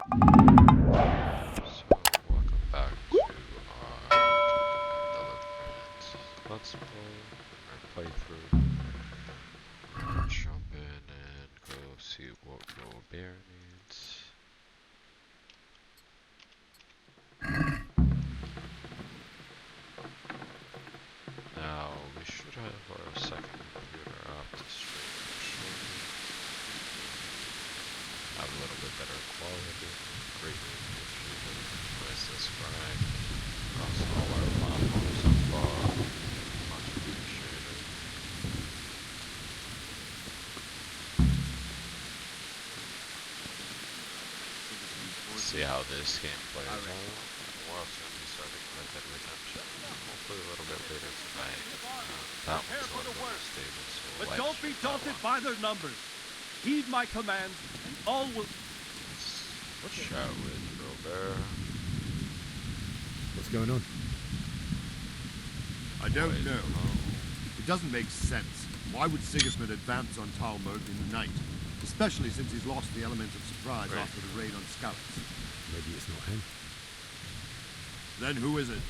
So, welcome back to our Deliverance Let's Play, our playthrough. Jump in and go see what Roll Bear needs. Now, we should have our second computer up to stream shortly. Have a little bit better quality. Greatly appreciated. Please subscribe across all our platforms so far. Much appreciated. See how this game plays out. We're also going to be starting Red Dead Redemption. Hopefully a little bit later tonight. That one's a little bit stable, so But don't be daunted by their numbers. Heed my commands, and all will... Let's chat with Robert. What's going on? I don't know. It doesn't make sense. Why would Sigismund advance on Talmberg in the night? Especially since he's lost the element of surprise after the raid on scouts. Maybe it's not him. Then who is it?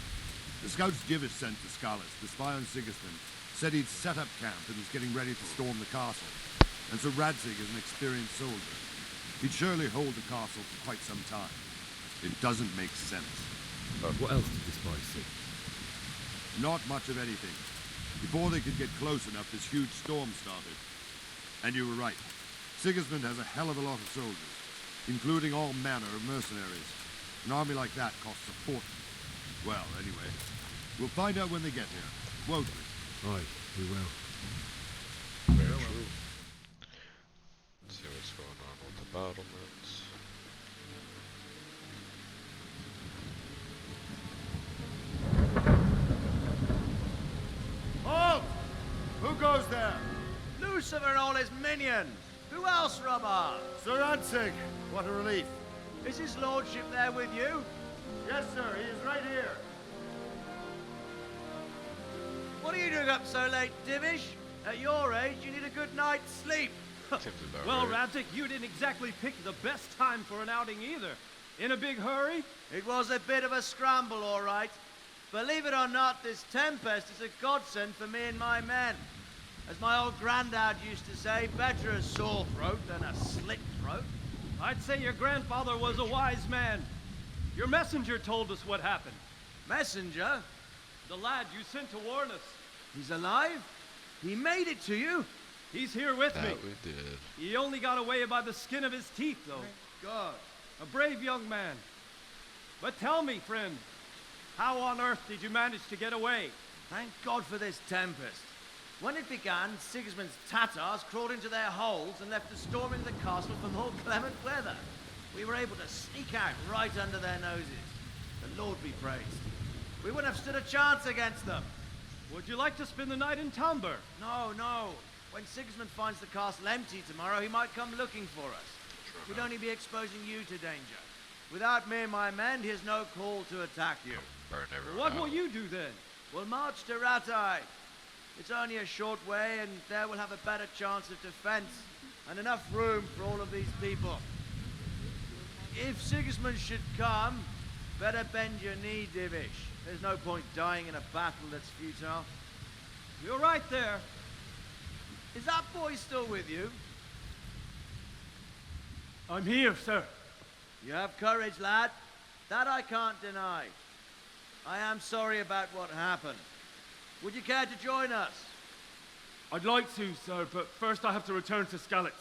The scouts Divish sent to Skalitz, the spy on Sigismund, said he'd set up camp and was getting ready to storm the castle. And so Radzig is an experienced soldier. He'd surely hold the castle for quite some time. It doesn't make sense. What else did the spies see? Not much of anything. Before they could get close enough, this huge storm started. And you were right. Sigismund has a hell of a lot of soldiers, including all manner of mercenaries. An army like that costs a fortune. Well, anyway, we'll find out when they get here, won't we? Aye, we will. Very true. Let's see what's going on with the battlements. Halt! Who goes there? Lucifer and all his minions! Who else, Robert? Sir Radzig! What a relief. Is his lordship there with you? Yes, sir, he is right here. What are you doing up so late, Divish? At your age, you need a good night's sleep. Seems about Well, right. Radzik, you didn't exactly pick the best time for an outing either. In a big hurry? It was a bit of a scramble, all right. Believe it or not, this tempest is a godsend for me and my men. As my old granddad used to say, better a sore throat than a slit throat. I'd say your grandfather was a wise man. Your messenger told us what happened. Messenger? The lad you sent to warn us. He's alive? He made it to you? He's here with me. That we did. He only got away by the skin of his teeth, though. God. A brave young man. But tell me, friend, how on earth did you manage to get away? Thank God for this tempest. When it began, Sigismund's Tatars crawled into their holes and left us storming the castle for more clement weather. We were able to sneak out right under their noses. The Lord be praised. We wouldn't have stood a chance against them. Would you like to spend the night in Talmberg? No, no. When Sigismund finds the castle empty tomorrow, he might come looking for us. We'd only be exposing you to danger. Without me and my men, he has no call to attack you. Burn everyone What out. will you do then? We'll march to Ratai. It's only a short way, and there we'll have a better chance of defense and enough room for all of these people. If Sigismund should come, better bend your knee, Divish. There's no point dying in a battle that's futile. You're right there. Is that boy still with you? I'm here, sir. You have courage, lad. That I can't deny. I am sorry about what happened. Would you care to join us? I'd like to, sir, but first I have to return to Skalitz.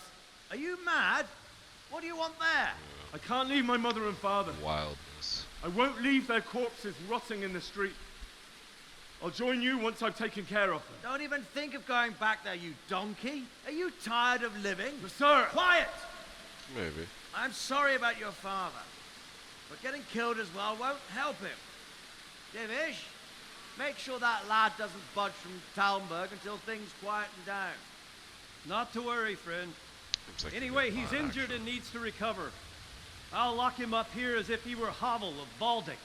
Are you mad? What do you want there? I can't leave my mother and father. Wildness. I won't leave their corpses rotting in the street. I'll join you once I've taken care of them. Don't even think of going back there, you donkey. Are you tired of living? But sir! Quiet! Maybe. I'm sorry about your father, but getting killed as well won't help him. Divish, make sure that lad doesn't budge from Talmberg until things quieten down. Not to worry, friend. Looks like a Anyway, good he's plan, injured actually. and needs to recover. I'll lock him up here as if he were Havel of Baldic.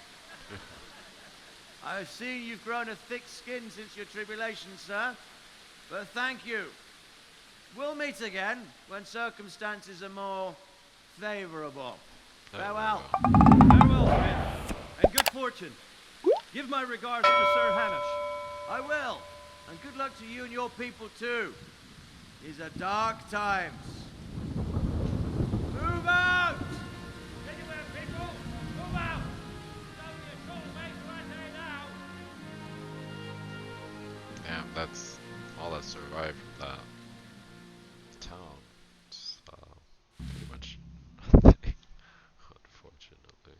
I've seen you've grown a thick skin since your tribulation, sir, but thank you. We'll meet again when circumstances are more favorable. Farewell. Farewell, friend, and good fortune. Give my regards to Sir Hanush. I will. And good luck to you and your people too. These are dark times. Move out! Anywhere, people! Move out! It's only a short way right now. Damn, that's all that survived from that town. It's, pretty much nothing, unfortunately.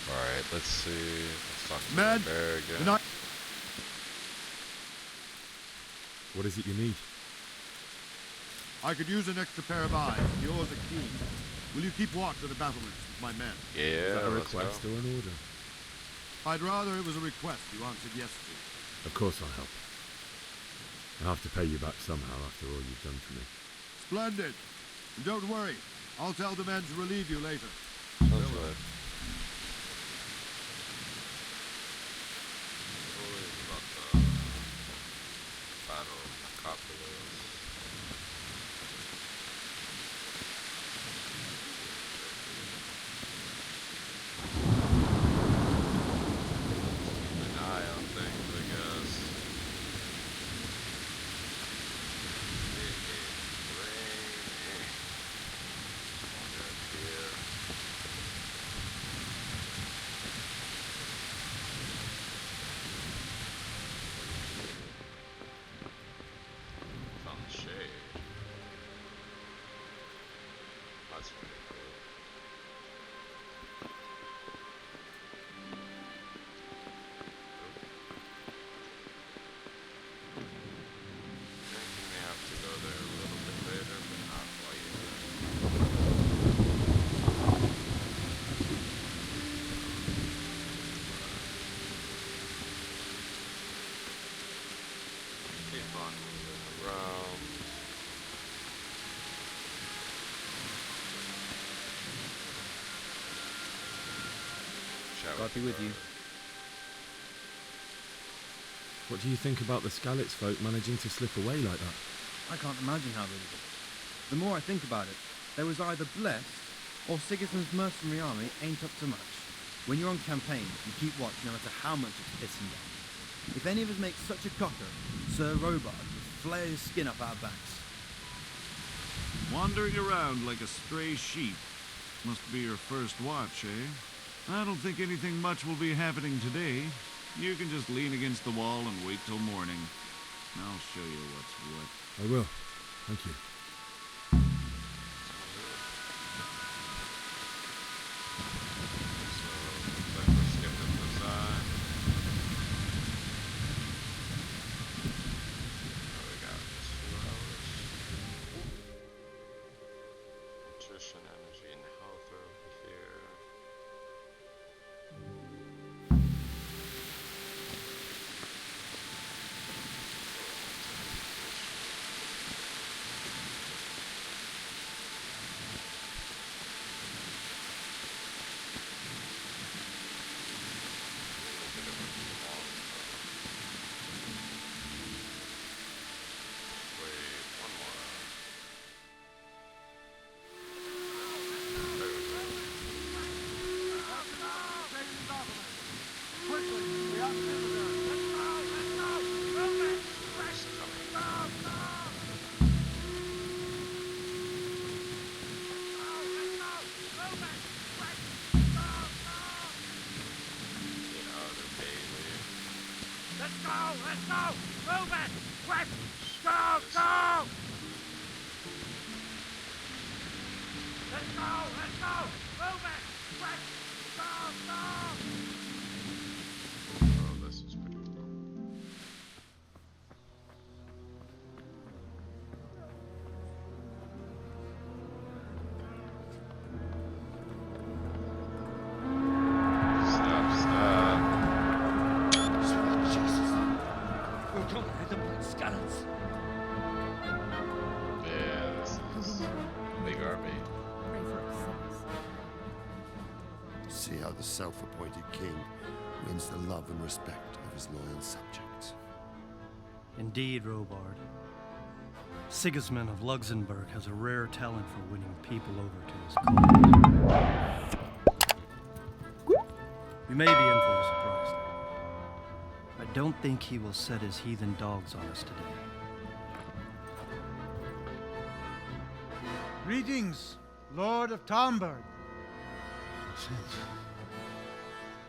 Alright, let's see. Let's talk to Man, the bear again. good night. What is it you need? I could use an extra pair of eyes. Yours are keen. Will you keep watch of the battlements with my men? Is Yeah, that a let's go. request or an order? I'd rather it was a request you answered yes to. Of course I'll help. I'll have to pay you back somehow after all you've done for me. Splendid. And don't worry. I'll tell the men to relieve you later. Sounds good. Stories about the Battle of Nicopolis. Keep an eye on things, I guess. It is raining. Water up here. Found the shade. That's pretty cool. Think we may have to go there a little bit later, but not quite yet. Keep on moving around. Shall God be with you. What do you think about the Skalitz folk managing to slip away like that? I can't imagine how they did it. The more I think about it, they was either blessed, or Sigismund's mercenary army ain't up to much. When you're on campaign, you keep watch no matter how much it's pissing down. If any of us make such a cocker, Sir Robard would flare his skin up our backs. Wandering around like a stray sheep. Must be your first watch, eh? I don't think anything much will be happening today. You can just lean against the wall and wait till morning. I'll show you what's what. I will. Thank you. So, looks like we're skipping design. Oh, we got just 2 hours. Nutrition, energy, and health are over here. Wait, one more hour. There we go. It's coming. Get out of the Bailey. Let's go! Move it! Quick! Go! Let's go! Move it! Quick! Oh, this is pretty cool. Stop. Sweet Jesus! We're gonna hit them like Skalitz. Yeah, this is a big army. See how the self-appointed king wins the love and respect of his loyal subjects. Indeed, Robard. Sigismund of Luxembourg has a rare talent for winning people over to his cause. You may be in for a surprise, though. I don't think he will set his heathen dogs on us today. Greetings, Lord of Talmberg.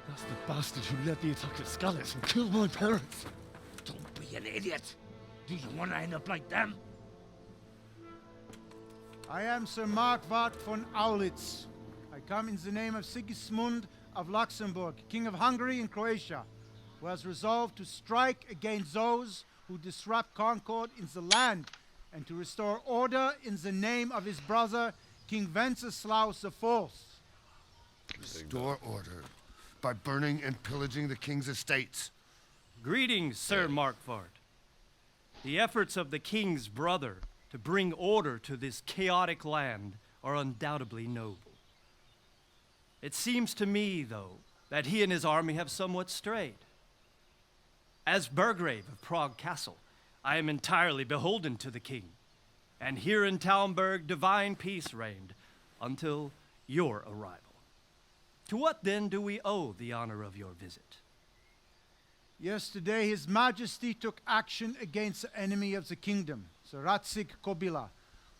That's the bastard who led the attack at Skalitz and killed my parents. Don't be an idiot. Do you want to end up like them? I am Sir Markwart von Aulitz. I come in the name of Sigismund of Luxembourg, King of Hungary and Croatia, who has resolved to strike against those who disrupt concord in the land and to restore order in the name of his brother, King Wenceslaus IV. Restore order by burning and pillaging the king's estates. Greetings, Sir Markwart. The efforts of the king's brother to bring order to this chaotic land are undoubtedly noble. It seems to me, though, that he and his army have somewhat strayed. As Burgrave of Prague Castle, I am entirely beholden to the king, and here in Talmberg divine peace reigned until your arrival. To what then do we owe the honor of your visit? Yesterday, His Majesty took action against the enemy of the kingdom, Sir Radzig Kobyla,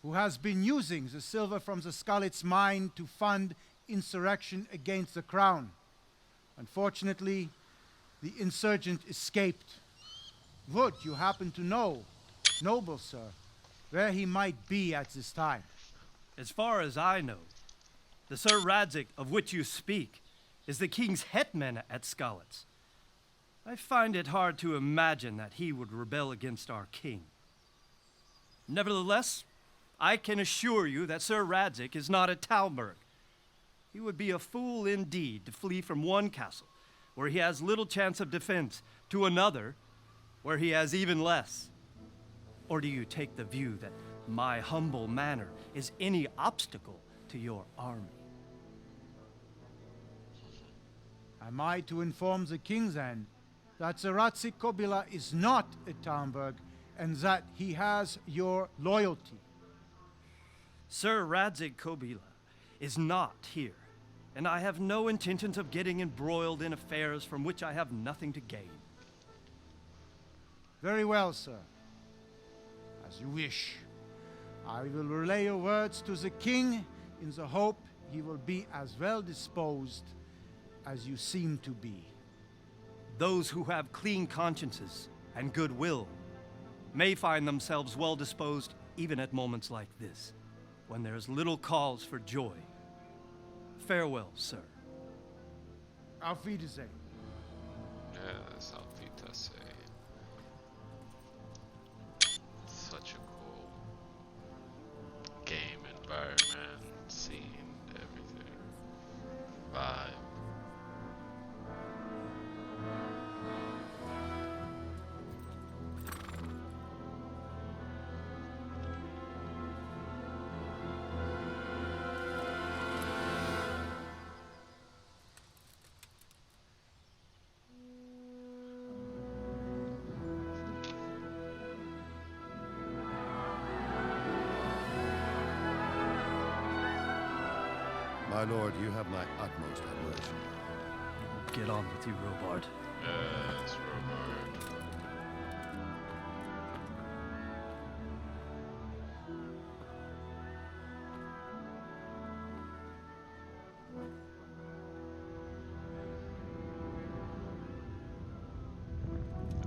who has been using the silver from the Skalitz mine to fund insurrection against the crown. Unfortunately, the insurgent escaped. Would you happen to know, noble sir, where he might be at this time? As far as I know, the Sir Radzig of which you speak is the king's hetman at Skalitz. I find it hard to imagine that he would rebel against our king. Nevertheless, I can assure you that Sir Radzig is not at Talmberg. He would be a fool indeed to flee from one castle, where he has little chance of defense, to another, where he has even less. Or do you take the view that my humble manner is any obstacle to your army? Am I to inform the king then that Sir Radzig Kobyla is not at Talmberg and that he has your loyalty? Sir Radzig Kobyla is not here, and I have no intentions of getting embroiled in affairs from which I have nothing to gain. Very well, sir. As you wish. I will relay your words to the king in the hope he will be as well disposed as you seem to be. Those who have clean consciences and goodwill may find themselves well disposed even at moments like this, when there is little cause for joy. Farewell, sir. Auf Wiedersehen. Yes, auf Wiedersehen. Such a cool game environment, scene, everything. Vibe. My lord, you have my utmost admiration. Get on with you, Robard. Yes, Robert.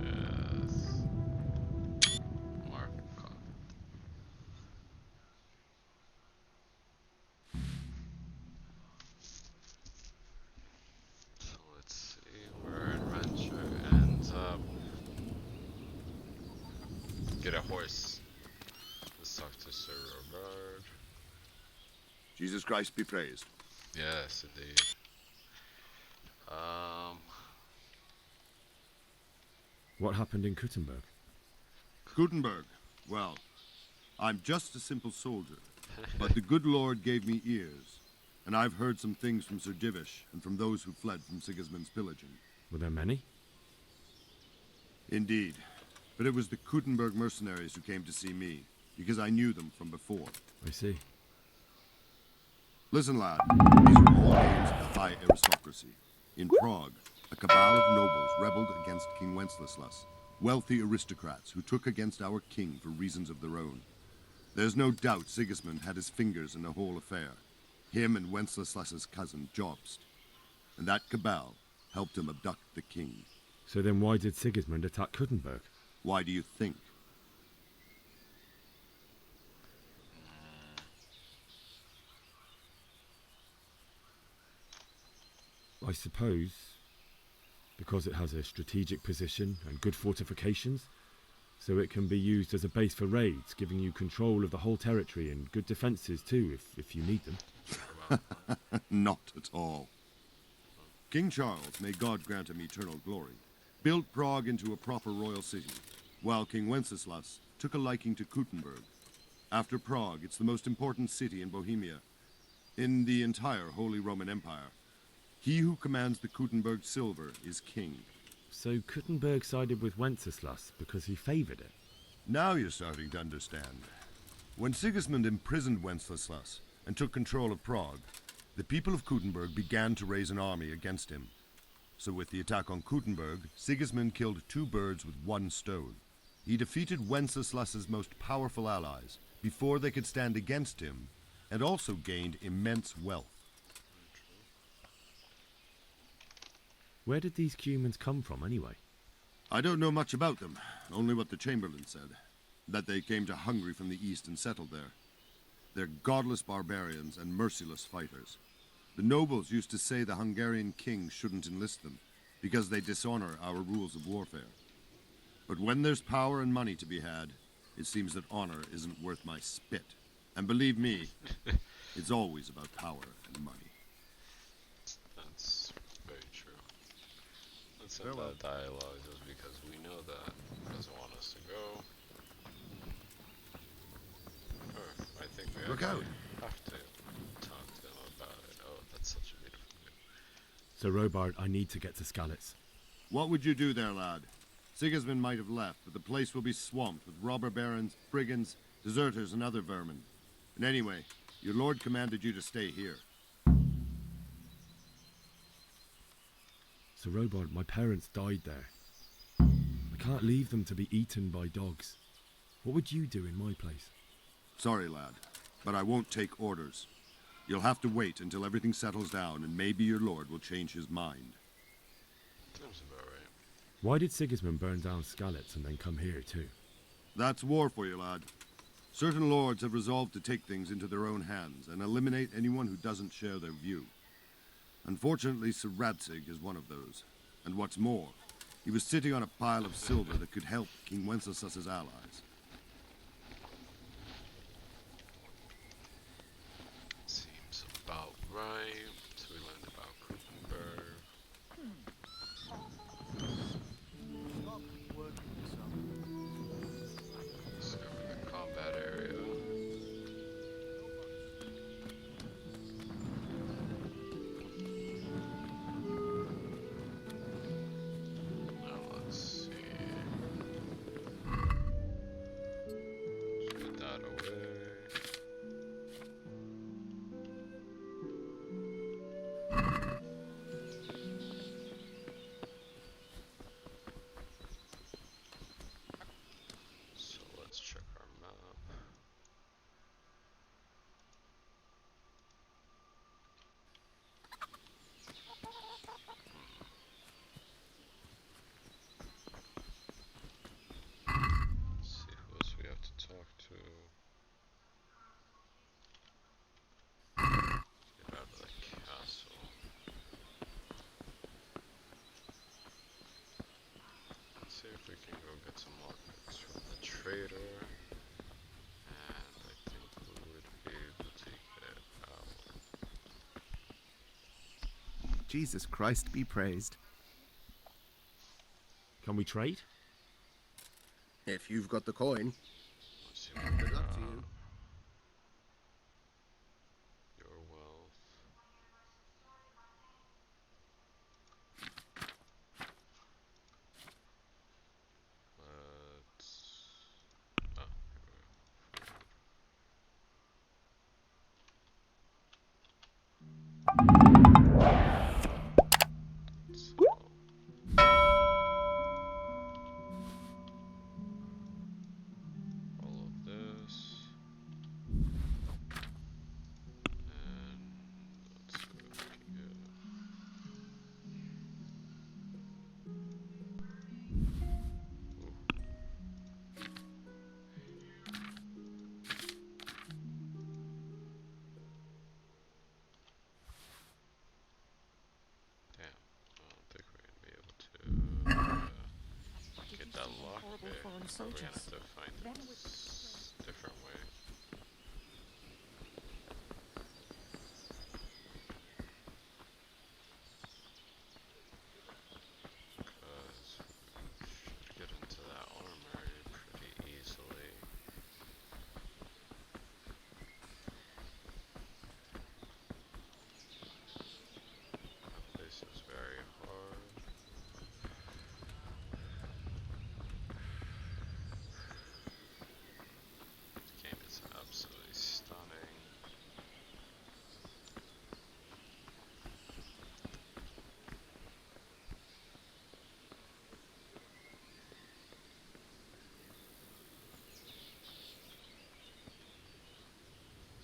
Yes. Mark comment. So let's see where adventure ends up. Get a horse. Let's talk to Sir Robert. Jesus Christ be praised. Yes, indeed. What happened in Kuttenberg? Gutenberg. Well, I'm just a simple soldier, but the good Lord gave me ears, and I've heard some things from Sir Divish and from those who fled from Sigismund's pillaging. Were there many? Indeed, but it was the Kuttenberg mercenaries who came to see me. because I knew them from before. I see. Listen, lad, these are all names of the high aristocracy. In Prague, a cabal of nobles rebelled against King Wenceslas, wealthy aristocrats who took against our king for reasons of their own. There's no doubt Sigismund had his fingers in the whole affair. Him and Wenceslas's cousin, Jobst. And that cabal helped him abduct the king. So then why did Sigismund attack Kuttenberg? Why do you think? I suppose because it has a strategic position and good fortifications, so it can be used as a base for raids, giving you control of the whole territory and good defences too, if you need them. Not at all. King Charles, may God grant him eternal glory, built Prague into a proper royal city, while King Wenceslas took a liking to Kuttenberg. After Prague, it's the most important city in Bohemia, in the entire Holy Roman Empire. He who commands the Kuttenberg silver is king. So Kuttenberg sided with Wenceslas because he favoured it? Now you're starting to understand. When Sigismund imprisoned Wenceslas and took control of Prague, the people of Kuttenberg began to raise an army against him. So with the attack on Kuttenberg, Sigismund killed two birds with one stone. He defeated Wenceslas's most powerful allies before they could stand against him, and also gained immense wealth. Where did these Cumans come from, anyway? I don't know much about them, only what the Chamberlain said. That they came to Hungary from the east and settled there. They're godless barbarians and merciless fighters. The nobles used to say the Hungarian king shouldn't enlist them, because they dishonor our rules of warfare. But when there's power and money to be had, it seems that honor isn't worth my spit. And believe me, it's always about power and money. That's very true. Let's end that dialogue just because we know that he doesn't want us to go. Or I think we Look out. have to talk to him about it. Oh, that's such a beautiful view. So Robard, I need to get to Skalitz. What would you do there, lad? Sigismund might have left, but the place will be swamped with robber barons, brigands, deserters, and other vermin. And anyway, your lord commanded you to stay here. So Robard, my parents died there. I can't leave them to be eaten by dogs. What would you do in my place? Sorry, lad, but I won't take orders. You'll have to wait until everything settles down, and maybe your lord will change his mind. Seems about right. Why did Sigismund burn down Skalitz and then come here too? That's war for you, lad. Certain lords have resolved to take things into their own hands and eliminate anyone who doesn't share their view. Unfortunately, Sir Radzig is one of those. And what's more, he was sitting on a pile of silver that could help King Wenceslas's allies. Seems about right. So we learned about Kuttenberg. Discover the combat area. Now let's see. Get that away. So let's check our map. Let's see who else we have to talk to. Get out of the castle. Let's see if we can go get some more goods from the trader. And I think we would be able to get out. Jesus Christ be praised. Can we trade? If you've got the coin. Let's see what we Good luck got. to you. Your wealth. Let's... Oh, here we go. So, all of this. And let's see what we can get. Ooh. Damn, I don't think we're gonna be able to get that lock pick. We're gonna have to find a different way. Because we should get into that armory pretty easily. That place is very hard. This game is absolutely stunning.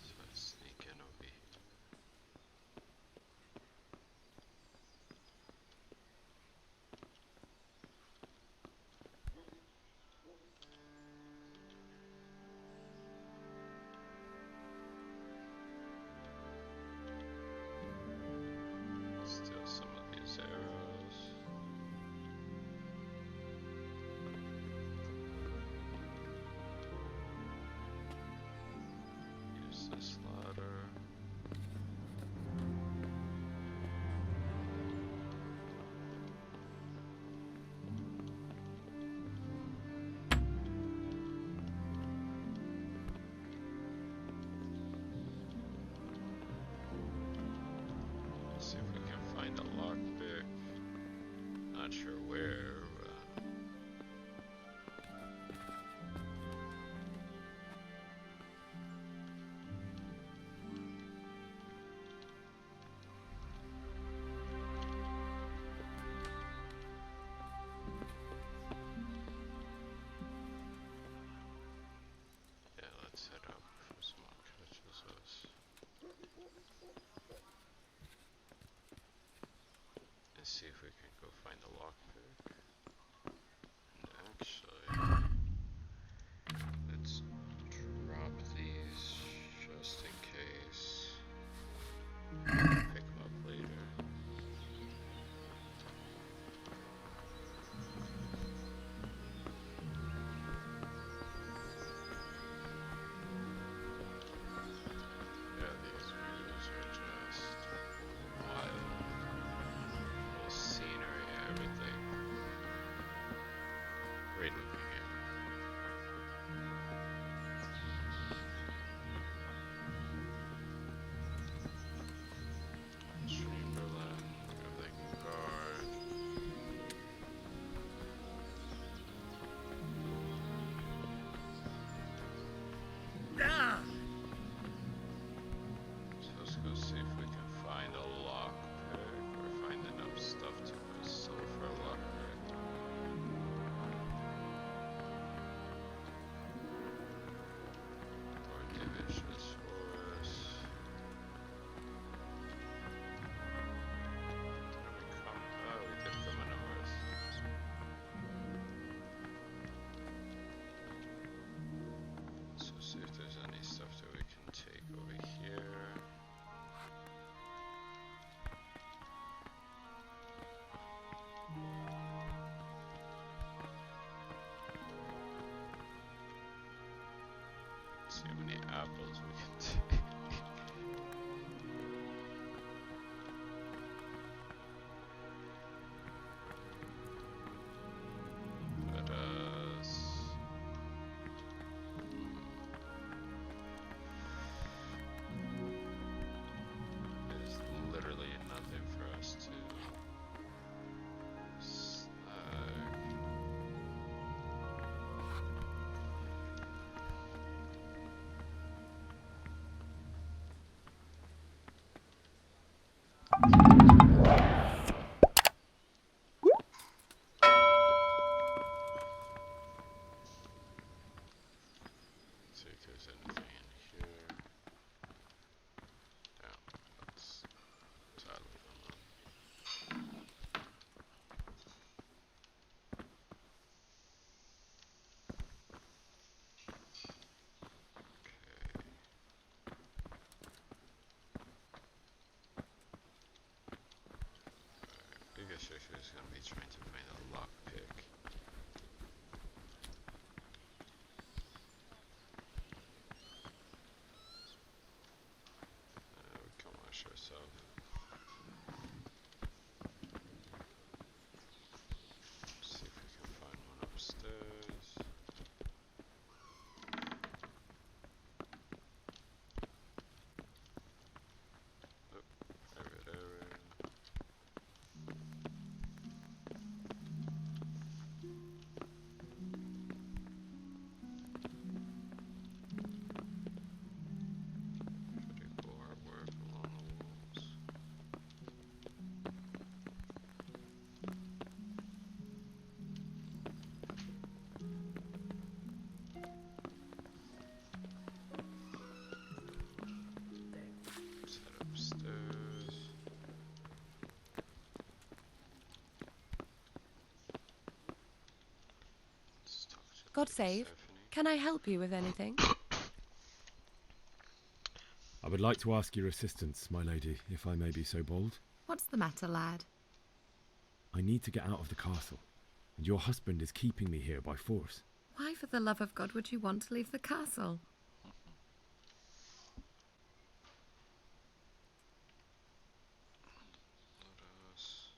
So I sneak in over here. Steal some of these arrows. Use this ladder. See if we can find a lockpick. Not sure where, but yeah, let's head up before someone catches us. And see if we can go find a lockpick. sure if he was gonna be trying to find a lockpick. We can wash ourselves. See if we can find one upstairs. Pretty cool artwork along the walls. Let's head upstairs. Let's talk to God Lady save. Stephanie. Can I help you with anything? I would like to ask your assistance, my lady, if I may be so bold. What's the matter, lad? I need to get out of the castle, and your husband is keeping me here by force. Why, for the love of God, would you want to leave the castle?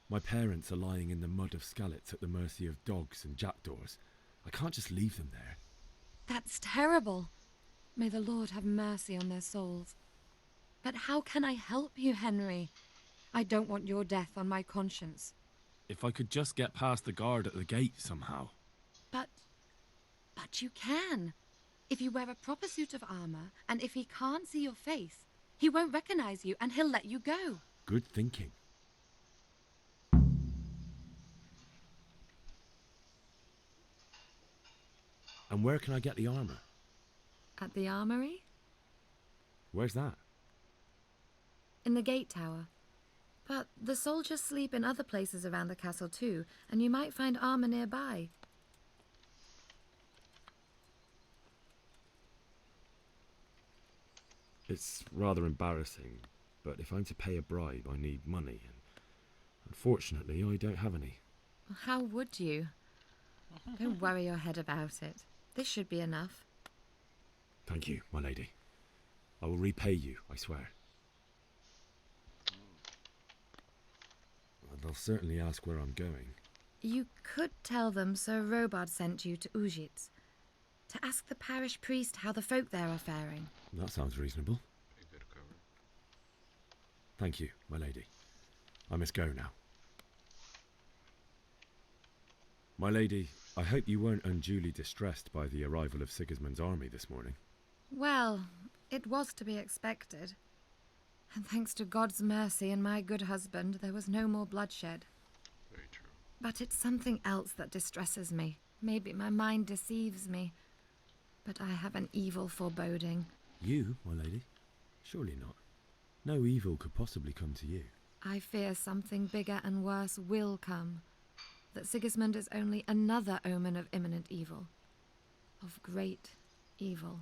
My parents are lying in the mud of Skalitz at the mercy of dogs and jackdaws. I can't just leave them there. That's terrible. May the Lord have mercy on their souls. But how can I help you, Henry? I don't want your death on my conscience. If I could just get past the guard at the gate somehow. But you can. If you wear a proper suit of armor, and if he can't see your face, he won't recognize you and he'll let you go. Good thinking. And where can I get the armor? At the armory? Where's that? In the gate tower. But the soldiers sleep in other places around the castle too, and you might find armor nearby. It's rather embarrassing, but if I'm to pay a bribe, I need money, and unfortunately, I don't have any. How would you? Don't worry your head about it. This should be enough. Thank you, my lady. I will repay you, I swear. And I'll certainly ask where I'm going. You could tell them Sir Robard sent you to Ujitz, to ask the parish priest how the folk there are faring. That sounds reasonable. Pretty good cover. Thank you, my lady. I must go now. My lady, I hope you weren't unduly distressed by the arrival of Sigismund's army this morning. Well, it was to be expected. And thanks to God's mercy and my good husband, there was no more bloodshed. Very true. But it's something else that distresses me. Maybe my mind deceives me. But I have an evil foreboding. You, my lady? Surely not. No evil could possibly come to you. I fear something bigger and worse will come. That Sigismund is only another omen of imminent evil. Of great evil.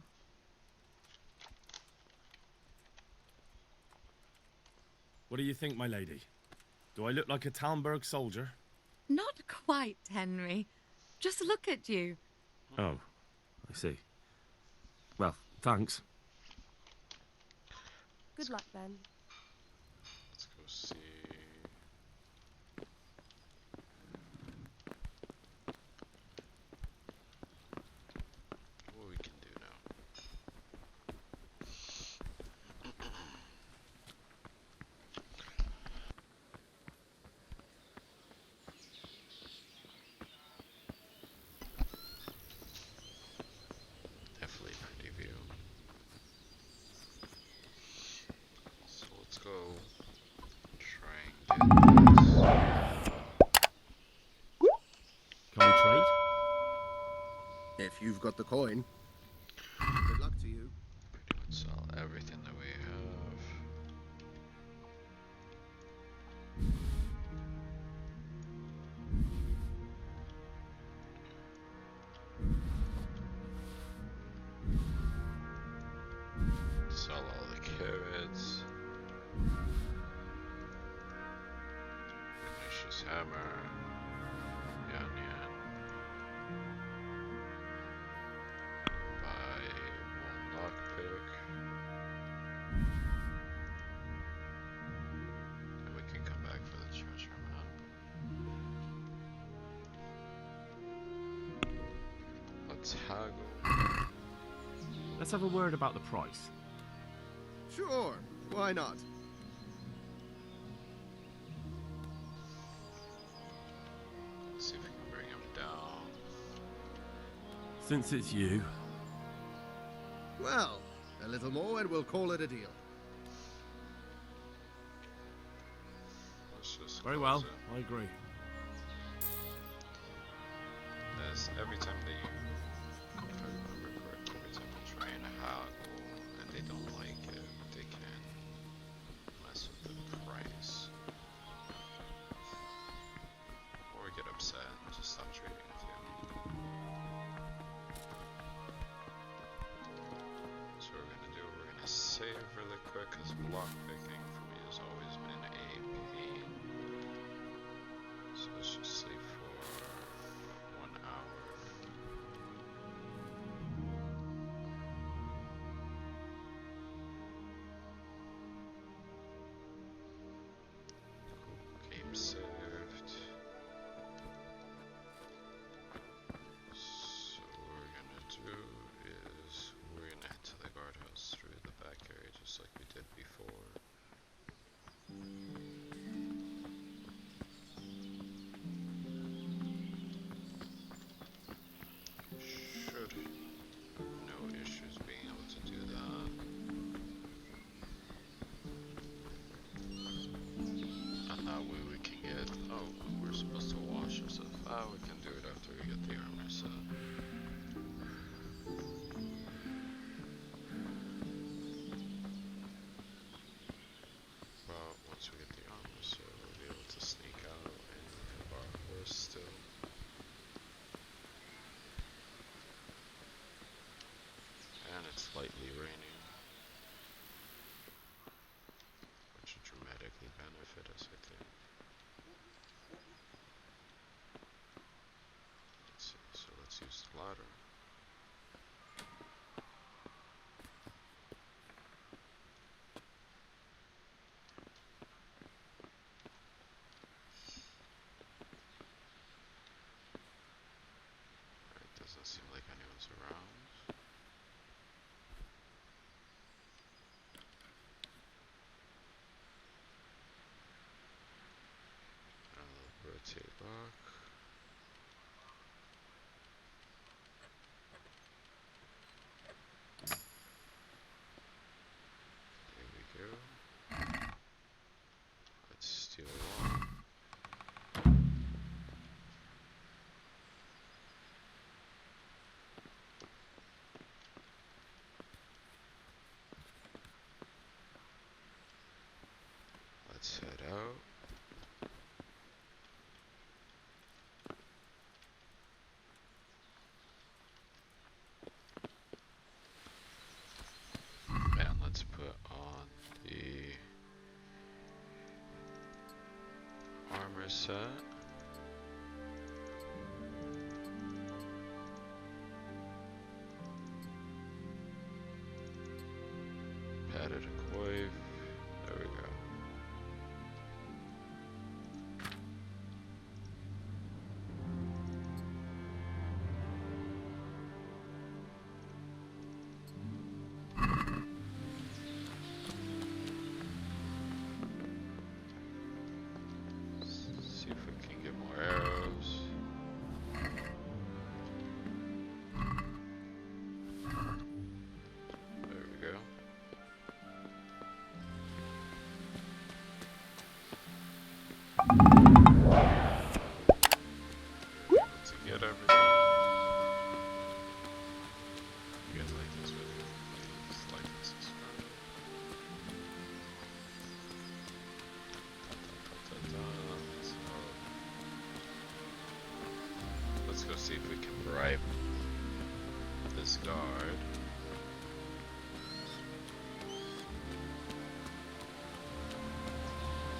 What do you think, my lady? Do I look like a Talmberg soldier? Not quite, Henry. Just look at you. Oh, I see. Well, thanks. Good luck, then. Let's go see. What we can do now. Definitely pretty view. So let's go try and get this. Can we trade? If you've got the coin. Good luck to you. Pretty much sell everything that we have. Sell all the carrots. Finish this hammer. Yan yan. Buy one lockpick. And we can come back for the treasure map. Let's haggle. Let's have a word about the price. Sure, why not? See if we can bring him down. Since it's you. Well, a little more and we'll call it a deal. Let's just Very close well, it. I agree. As every time they, if I remember correctly, every time they try and haggle and they don't like it, they can mess with the price. Or get upset and just stop trading with you. So what we're gonna do, we're gonna save really quick, because block picking for me has always been a pain. So let's just save for 1 hour. Game saved. So what we're gonna do is we're gonna head to the guardhouse through the back area just like we did before. Should no issues being able to do that. And that way we can get, oh, we're supposed to wash ourselves. Ah, we can do it after we get the armor set. Well, once we get the armor set, we'll be able to sneak out and have our horse still. And it's slightly raining, which should dramatically benefit us, I think. Let's see, so let's use the ladder. Alright, doesn't seem like anyone's around. I'll rotate back. There we go. Let's steal one. Let's head out. And let's put on the armor set. Padded a coif. There we go. See if we can get more arrows. There we go. To get everything. You guys like this video? Please like and subscribe. So, let's go see if we can bribe this guard.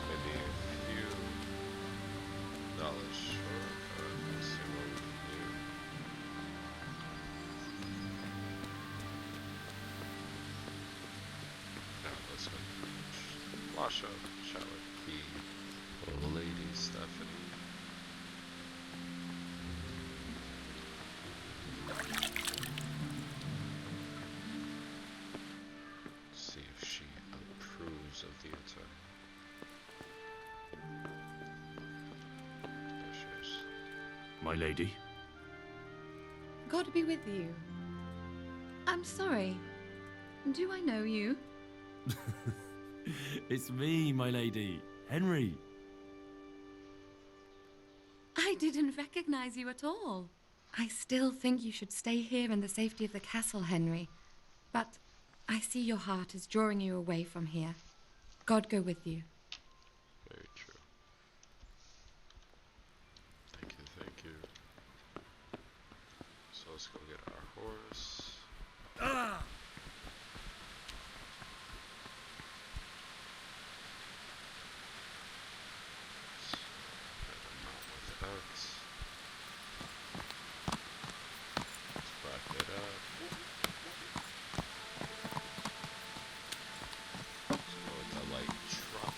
Maybe a few Wash up, shall it be, Lady Stephanie? See if she approves of the attack. There she is. My lady. God be with you. I'm sorry. Do I know you? It's me, my lady. Henry. I didn't recognize you at all. I still think you should stay here in the safety of the castle, Henry. But I see your heart is drawing you away from here. God go with you. Very true. Thank you, thank you. So let's go get our horse. Ah! Let's wrap it up. Let's go with the light truck.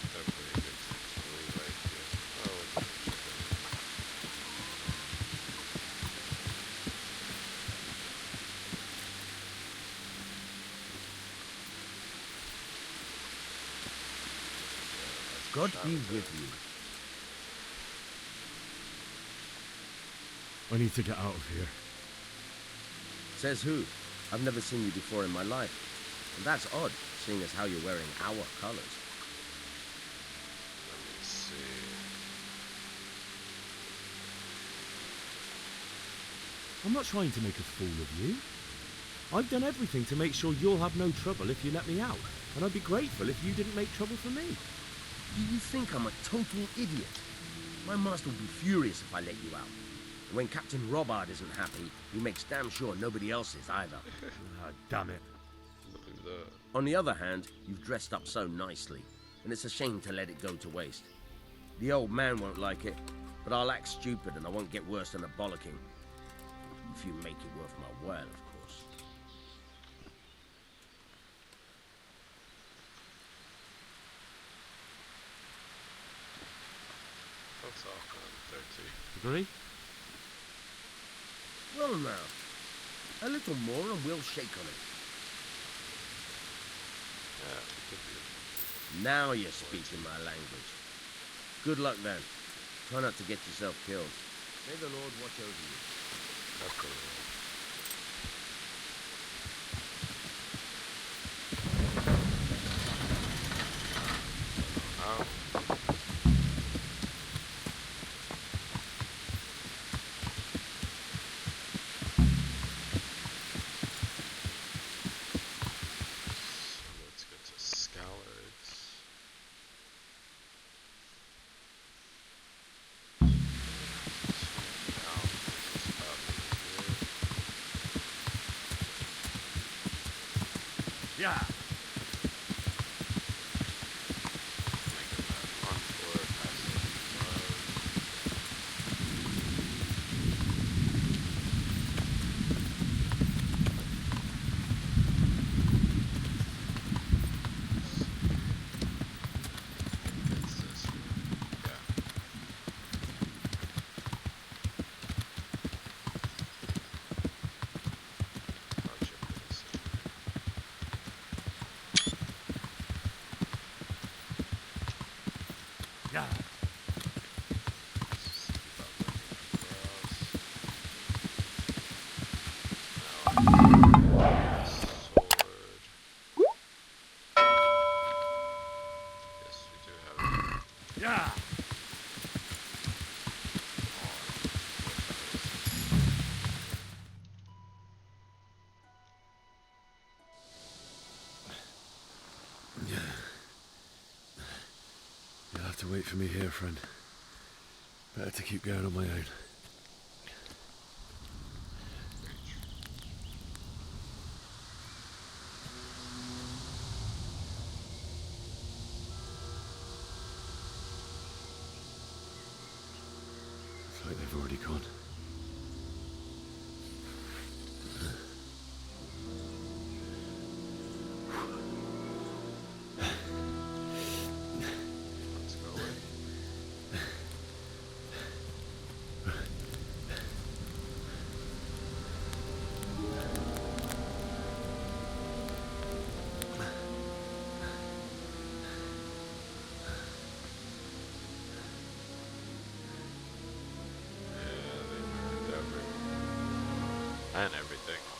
Definitely a good thing to leave right here. Oh, we're gonna check it out. God be with you. I need to get out of here. Says who? I've never seen you before in my life. And that's odd, seeing as how you're wearing our colors. Let me see. I'm not trying to make a fool of you. I've done everything to make sure you'll have no trouble if you let me out. And I'd be grateful if you didn't make trouble for me. Do you think I'm a total idiot? My master will be furious if I let you out. And when Captain Robard isn't happy, he makes damn sure nobody else is either. Ah, damn it. Believe that. On the other hand, you've dressed up so nicely, and it's a shame to let it go to waste. The old man won't like it, but I'll act stupid and I won't get worse than a bollocking. If you make it worth my while, of course. That's all kind of dirty. Agree? Well now, a little more and we'll shake on it. Yeah, it could be. Now you're speaking my language. Good luck then. Try not to get yourself killed. May the Lord watch over you. Okay. Now. So let's go to Scallards. Yeah. Yeah. Yeah. You'll have to wait for me here, friend. Better to keep going on my own. Looks like they've already gone. And everything almost.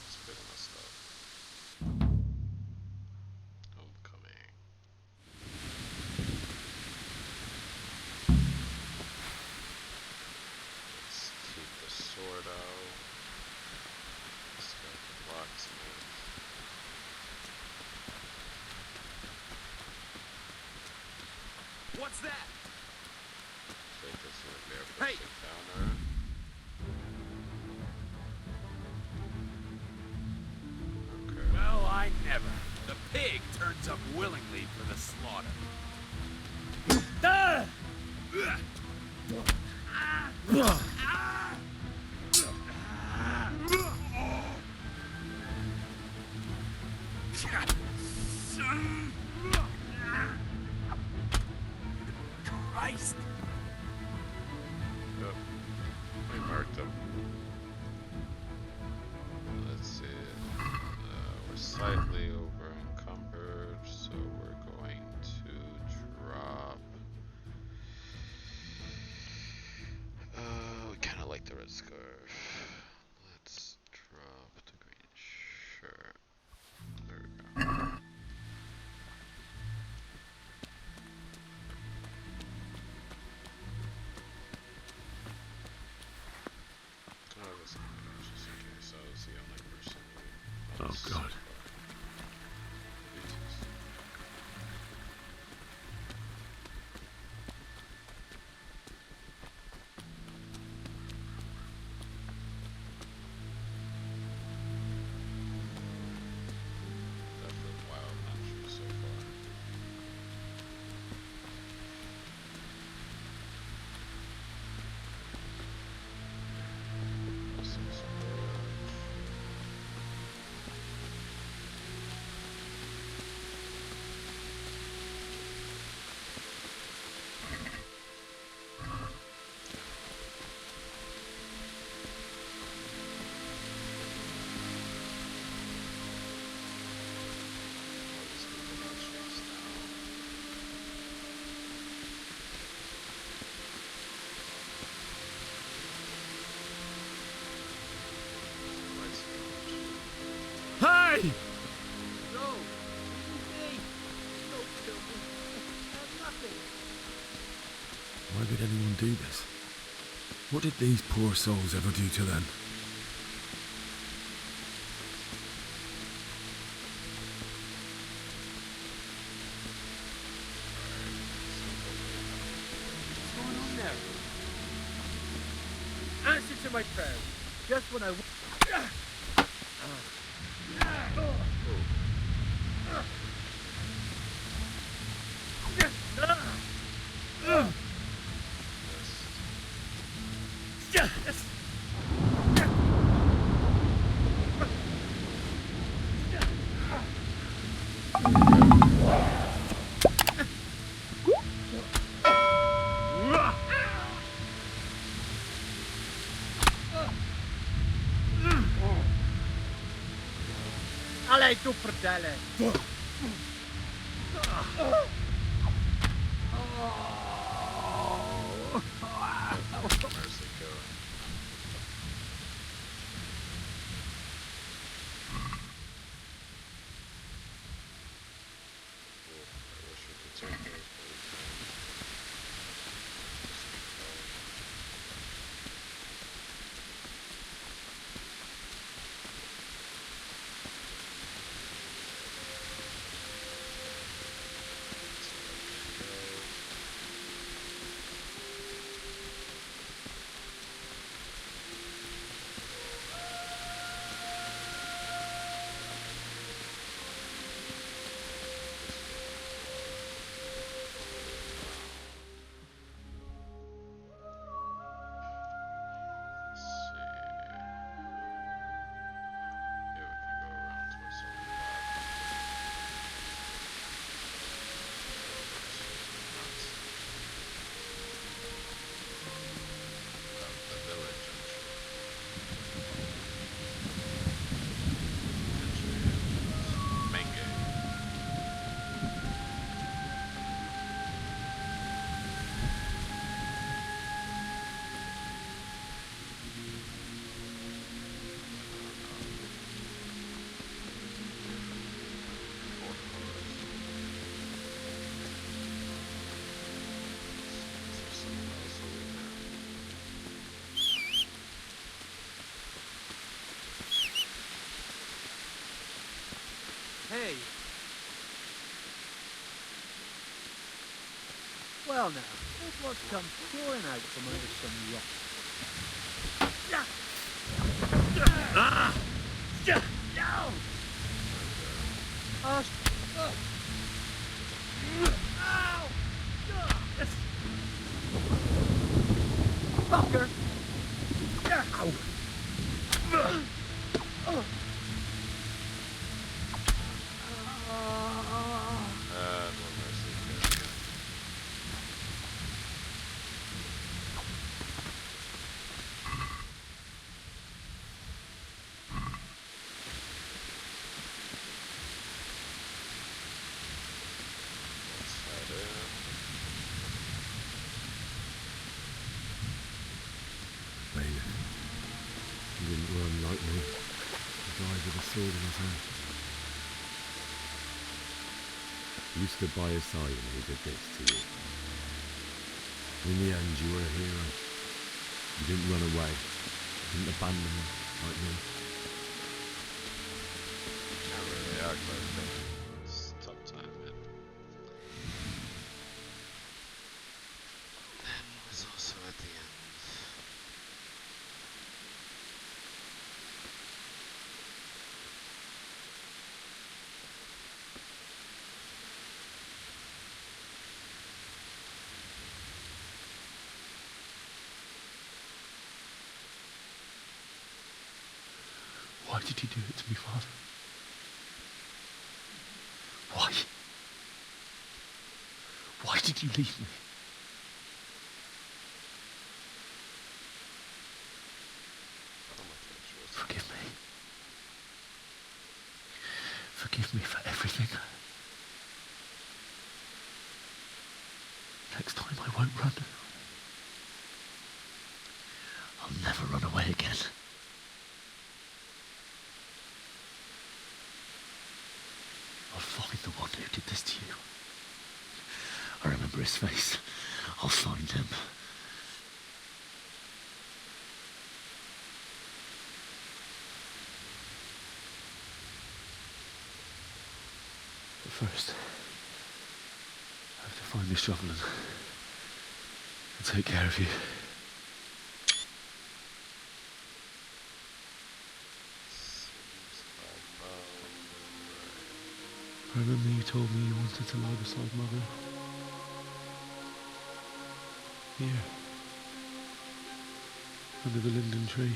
It's a bit messed up. Homecoming. Let's keep the sword out. Let's go to the blacksmith. What's that? I think this would be our Hey! first encounter. Okay. Well, I never. The pig turns up willingly for the slaughter. Christ! Yep. We marked them. Let's see. We're slightly over encumbered, so we're going to drop. We kind of like the red scarf. Let's drop the green shirt. There we go. Oh, this just in case I was the only person who Oh, God. Definitely wild adventure so far. Awesome storage. I'll just keep the mushrooms now. Nice village. Hey! No! Leave me! Don't kill me. There's nothing. Why would anyone do this? What did these poor souls ever do to them? What's going on there? Answer to my prayer. Just when I... Allee, tu vertellen. Where's it going? Cool. I wish we could take those, but we can't. Just keep going. Let's let it go. Hey. Well now, look what's come pouring out from under some rock. Fucker! No mercy. Good. Let's head in. Bailiff, he didn't run like me. He died with a sword in his hand. You stood by his side and he did this to you. In the end, you were a hero. You didn't run away. You didn't abandon him like me. Can't really act like that. It's a tough time, man. Then was also at the end. Why did you do it to me, Father? Why? Why did you leave me? Forgive me. Forgive me for everything. Next time I won't run. I'll never run away again. I'll find the one who did this to you. I remember his face. I'll find him. But first, I have to find this shovel and take care of you. I remember you told me you wanted to lie beside Mother. Here. Under the linden tree.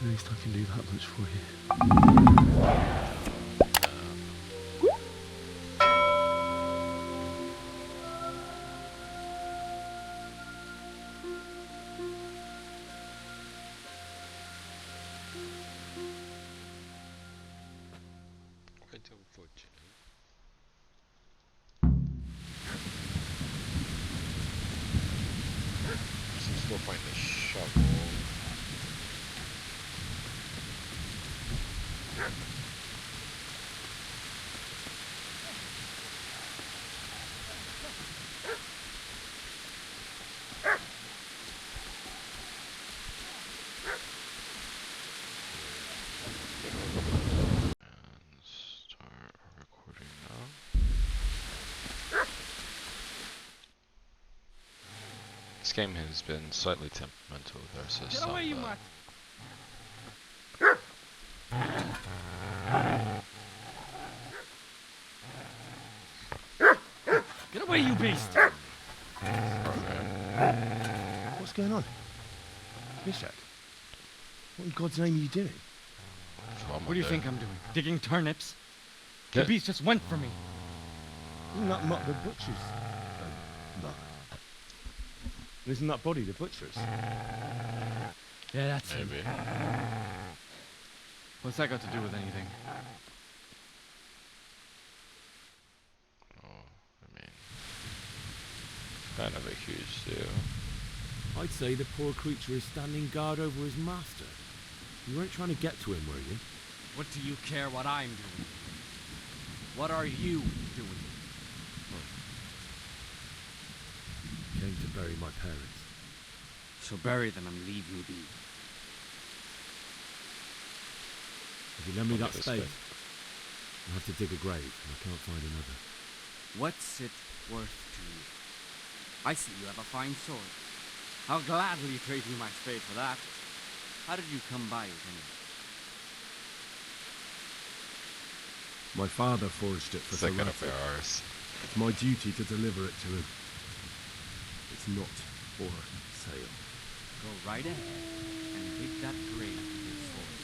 At least I can do that much for you. Quite unfortunate. Let's go find the shovel. And start recording now. This game has been slightly temperamental versus Get away, you some, mutt! Get away, you beast! What's going on? Bishop? What in God's name are you doing? What do you think I'm doing? Digging turnips? Yeah. The beast just went for me. Isn't that not the butcher's? Isn't that body the butcher's? Yeah, that's it. maybe. What's that got to do with anything? Oh, I mean, kind of a huge deal. I'd say the poor creature is standing guard over his master. You weren't trying to get to him, were you? What do you care what I'm doing? What are you doing? Came to bury my parents. So bury them and leave me be. If you lend me Look that at this spade, spade. I'll have to dig a grave, and I can't find another. What's it worth to you? I see you have a fine sword. I'll gladly trade you my spade for that. How did you come by it anyway? My father forged it for Sir Stick it up Ratzick. your arse. It's my duty to deliver it to him. It's not for sale. Go right ahead and dig that grave with your sword.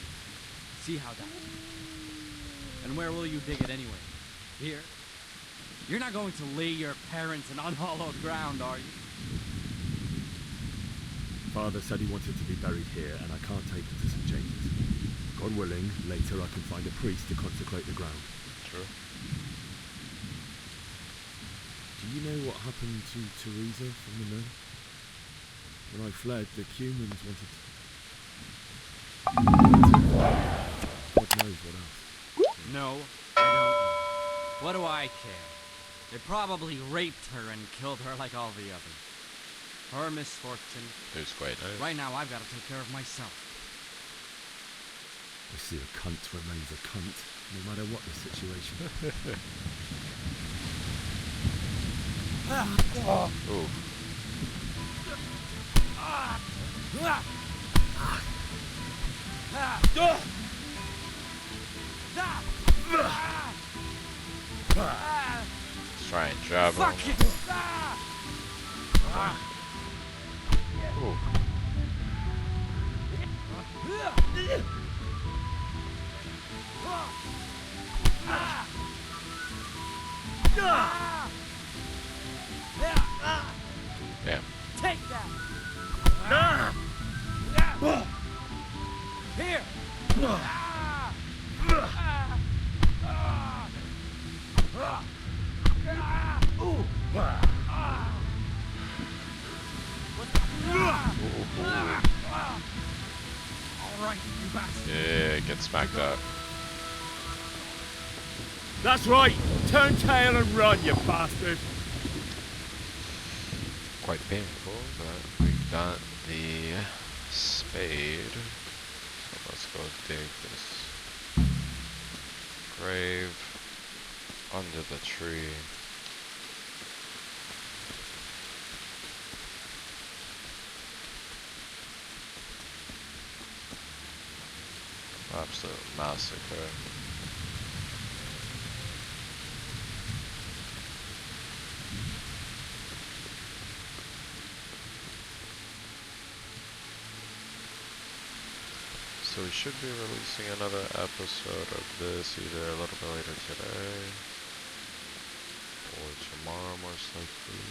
See how that is. And where will you dig it anyway? Here? You're not going to lay your parents in unhallowed ground, are you? Father said he wanted to be buried here, and I can't take him to St. James's. God willing, later I can find a priest to consecrate the ground. True. Do you know what happened to Teresa from the men? When I fled, the Cumans wanted to... God knows what else. No, I don't know. What do I care? They probably raped her and killed her like all the others. Her misfortune. It was quite nice. Right now, I've got to take care of myself. I see a cunt remains a cunt, no matter what the situation. Ooh. Let's try and jab him. Ooh. Damn. Take that! Here! Alright, you bastard! Yeah, get smacked up. That's right! Turn tail and run, you bastard! Quite painful, but we got the spade. So let's go dig this grave under the tree. Absolute massacre. So we should be releasing another episode of this either a little bit later today or tomorrow most likely.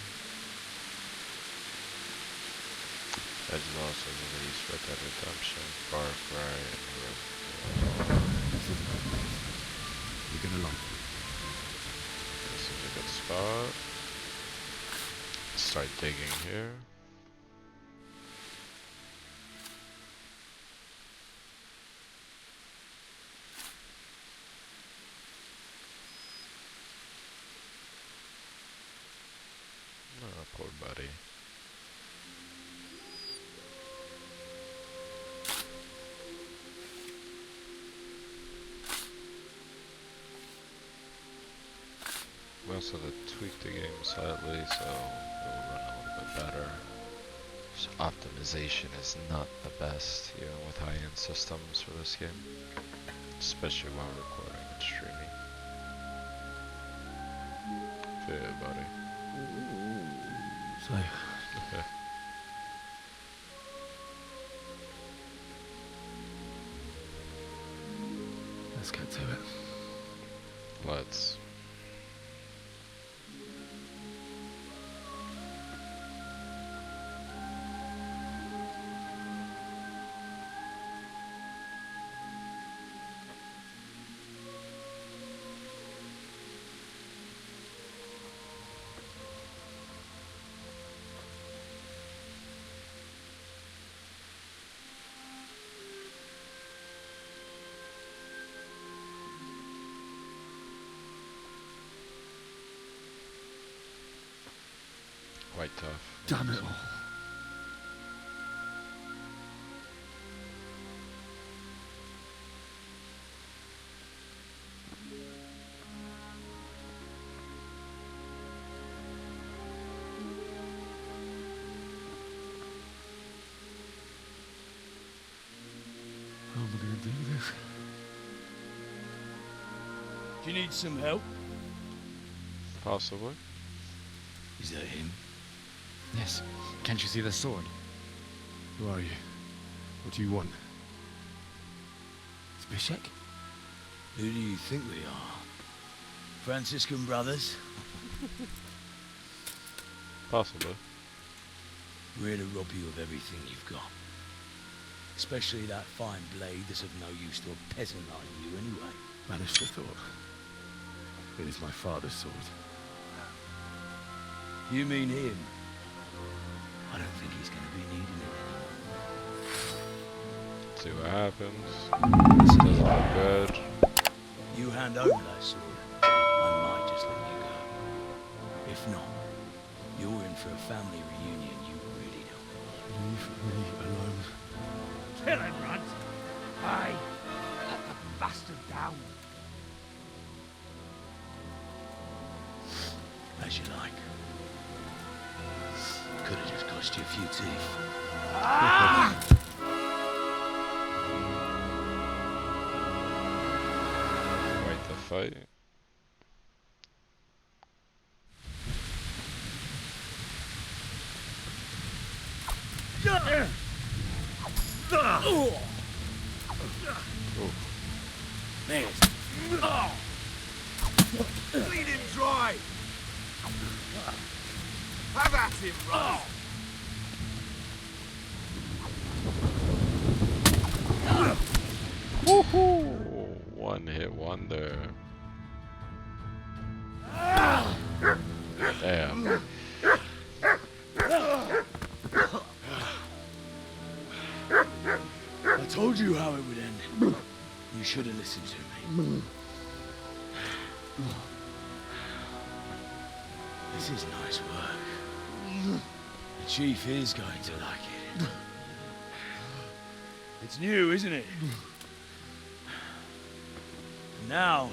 As well as release Red Dead Redemption, Far Cry, and You're gonna like it. this is a good spot. Start digging here. Oh, poor buddy. We also had to tweak the game slightly, so it will run a little bit better. So optimization is not the best, even with high-end systems for this game, especially while recording and streaming. Yeah, buddy. So, let's get to it. Let's. Quite tough. Damn it all. am I going to do this? Do you need some help? Possibly. Is that him? Yes. Can't you see the sword? Who are you? What do you want? Zbyszek? Who do you think we are? Franciscan brothers? Possibly. We're here to rob you of everything you've got. Especially that fine blade that's of no use to a peasant like you anyway. Banish the thought. It is my father's sword. You mean him? I don't think he's going to be needing it anymore. See what happens. This doesn't look good. You hand over that sword, I might just let you go. If not, you're in for a family reunion you really don't want. Leave me alone. Kill him, Runt! Aye! Cut the bastard down! As you like. Could have just cost you a few teeth. Wait the fight. Man. Bleed him dry! Have at him, Runt! Woohoo! One hit wonder. Damn. I told you how it would end. You should have listened to me. This is nice work. The chief is going to like it. It's new, isn't it? Now,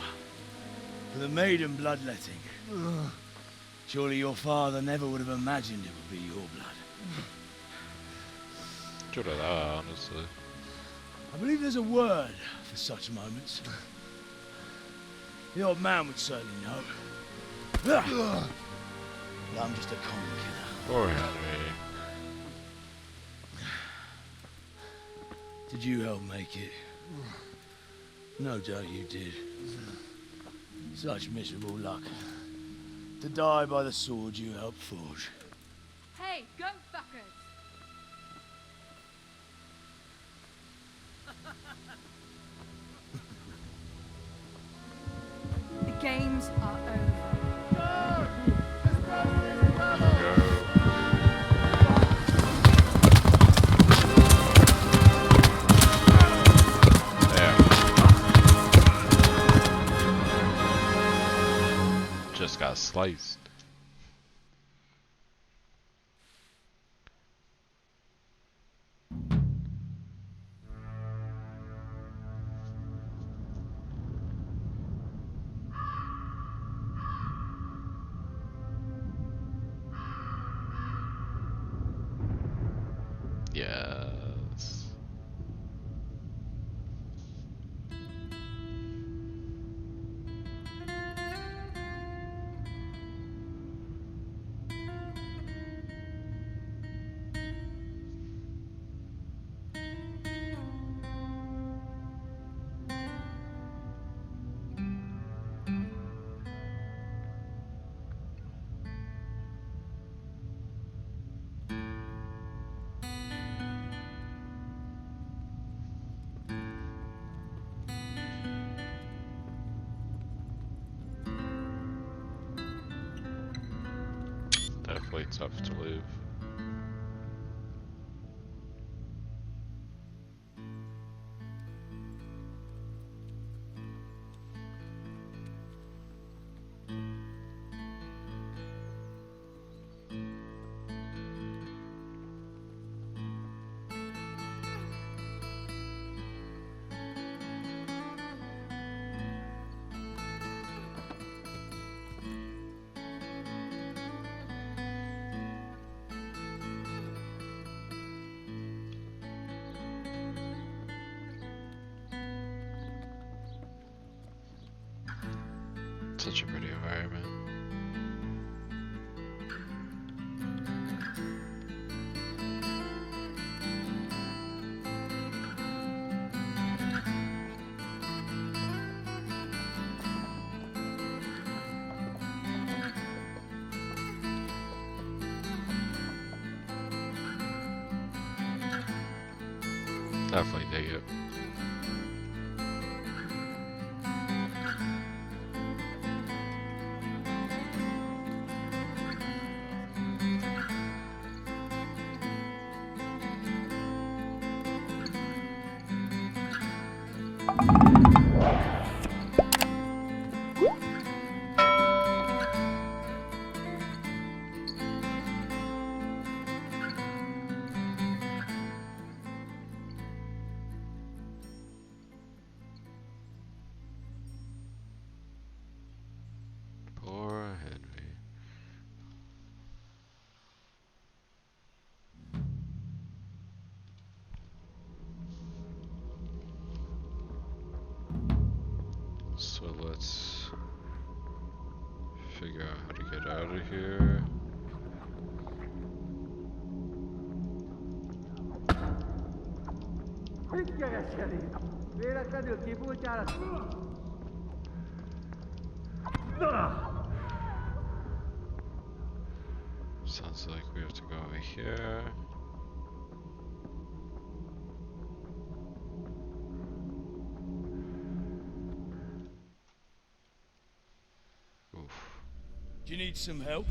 for the maiden bloodletting. Surely your father never would have imagined it would be your blood. Should have that, honestly. I believe there's a word for such moments. The old man would certainly know. But I'm just a common killer. Poor Henry. Did you help make it? No doubt you did. Such miserable luck. To die by the sword you helped forge. Hey, go fuckers! The games are over. Just got sliced. Yes. Definitely tough to leave. Definitely dig it. Poor Henry. So let's figure out how to get out of here. Sounds like we have to go over here. Oof. Do you need some help?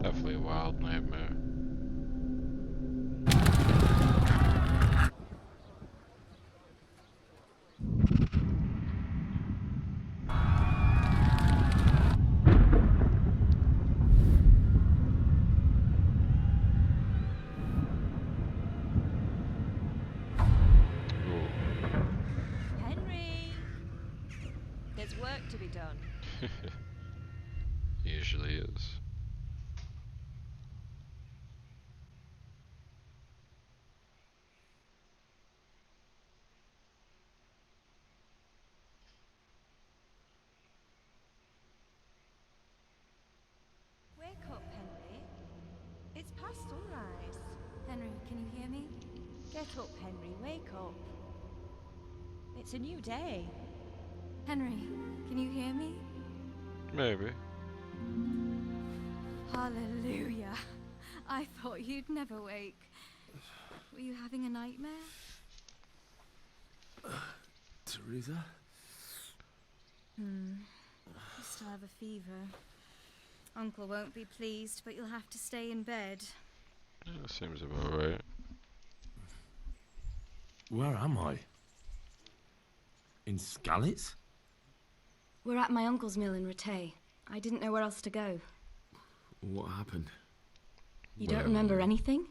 Definitely a wild nightmare. Henry! There's work to be done. Usually is. Wake up, Henry. It's past sunrise. Henry, can you hear me? Get up, Henry. Wake up. It's a new day. Henry, can you hear me? Maybe. Hallelujah. I thought you'd never wake. Were you having a nightmare? Teresa? You still have a fever. Uncle won't be pleased, but you'll have to stay in bed. Yeah, seems about right. Where am I? In Skalitz? We're at my uncle's mill in Rattay. I didn't know where else to go. What happened? You don't remember anything?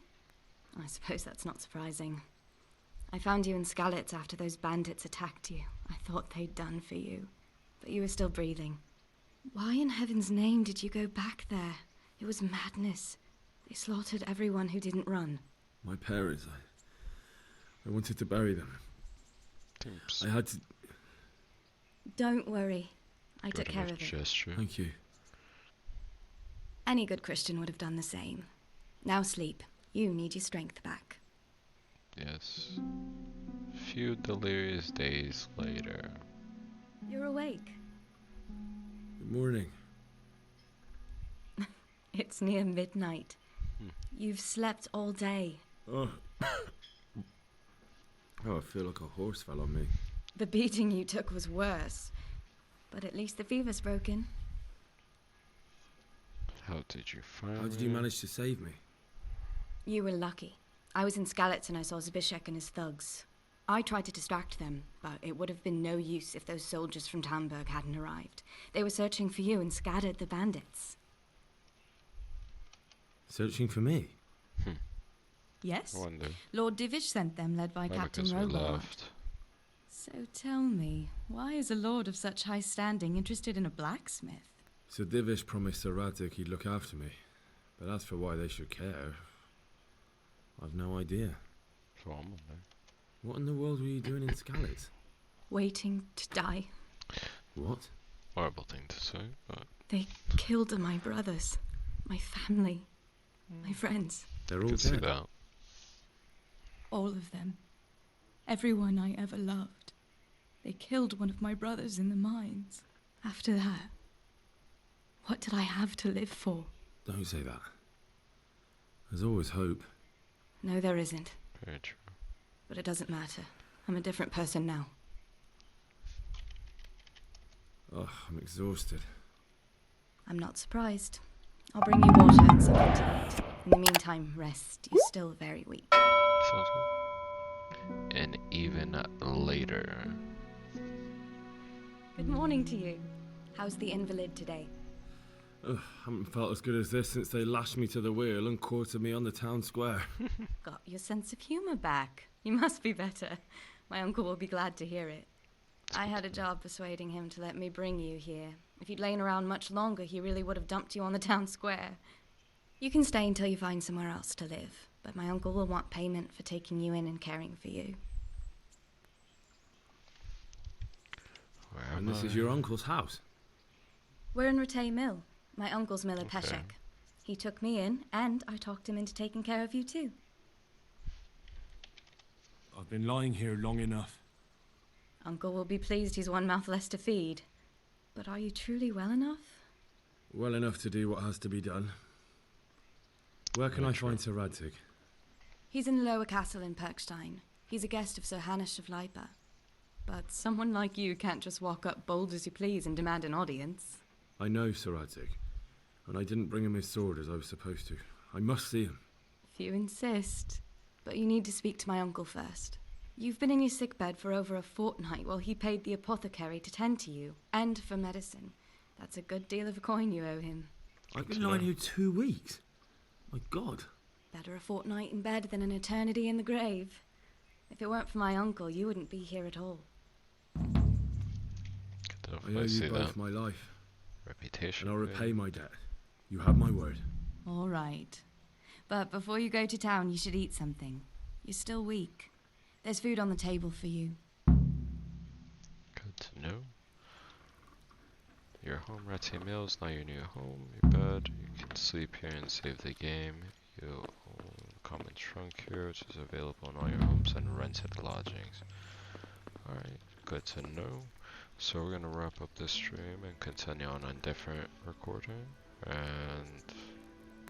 I suppose that's not surprising. I found you in Skalitz after those bandits attacked you. I thought they'd done for you, but you were still breathing. Why in heaven's name did you go back there? It was madness. They slaughtered everyone who didn't run. My parents, I wanted to bury them. Oops. I had to... Don't worry. I took care of it. Gesture. Thank you. Any good Christian would have done the same. Now sleep. You need your strength back. Yes. Few delirious days later. You're awake. Good morning. It's near midnight. You've slept all day. Oh. Oh, I feel like a horse fell on me. The beating you took was worse. But at least the fever's broken. How did you find How did you manage to save me? You were lucky. I was in Skalitz and I saw Zbyszek and his thugs. I tried to distract them, but it would have been no use if those soldiers from Talmberg hadn't arrived. They were searching for you and scattered the bandits. Searching for me? Yes. I wonder. Lord Divish sent them, led by Maybe Captain because we Rogard. left. So tell me, why is a lord of such high standing interested in a blacksmith? Sir Divish promised Sir Radzik he'd look after me. But as for why they should care, I've no idea. Probably. What in the world were you doing in Skalitz? Waiting to die. What? Horrible thing to say, but... They killed my brothers, my family, my friends. They're all Could see dead. that. All of them. Everyone I ever loved. They killed one of my brothers in the mines. After that, What did I have to live for? Don't say that. There's always hope. No, there isn't. Very true. But it doesn't matter. I'm a different person now. Oh, I'm exhausted. I'm not surprised. I'll bring you water and something to eat. In the meantime, rest. You're still very weak. Sounds good. And even later. Good morning to you. How's the invalid today? Ugh, haven't felt as good as this since they lashed me to the wheel and quartered me on the town square. Got your sense of humor back. You must be better. My uncle will be glad to hear it. I had a job persuading him to let me bring you here. If you'd lain around much longer, he really would have dumped you on the town square. You can stay until you find somewhere else to live, but my uncle will want payment for taking you in and caring for you. And this is your uncle's house? We're in Rattay Mill. My uncle's mill at Peshek. He took me in, and I talked him into taking care of you too. I've been lying here long enough. Uncle will be pleased he's one mouth less to feed. But are you truly well enough? Well enough to do what has to be done. Where can I find Sir Radzig? He's in the lower castle in Perkstein. He's a guest of Sir Hanush of Leipa. But someone like you can't just walk up bold as you please and demand an audience. I know Sir Radzig, and I didn't bring him his sword as I was supposed to. I must see him. If you insist. But you need to speak to my uncle first. You've been in your sickbed for over a fortnight while he paid the apothecary to tend to you, and for medicine. That's a good deal of coin you owe him. I've been lying here 2 weeks. My God. Better a fortnight in bed than an eternity in the grave. If it weren't for my uncle, you wouldn't be here at all. I owe you both my life. Reputation. And I'll repay my debt. You have my word. All right. But before you go to town, you should eat something. You're still weak. There's food on the table for you. Good to know. Your home, Rattay Mill, is now your new home, your bed. You can sleep here and save the game. You own a common trunk here, which is available in all your homes and rented lodgings. Alright, good to know. So we're gonna wrap up this stream and continue on a different recording. And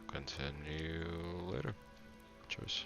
continue later. Cheers.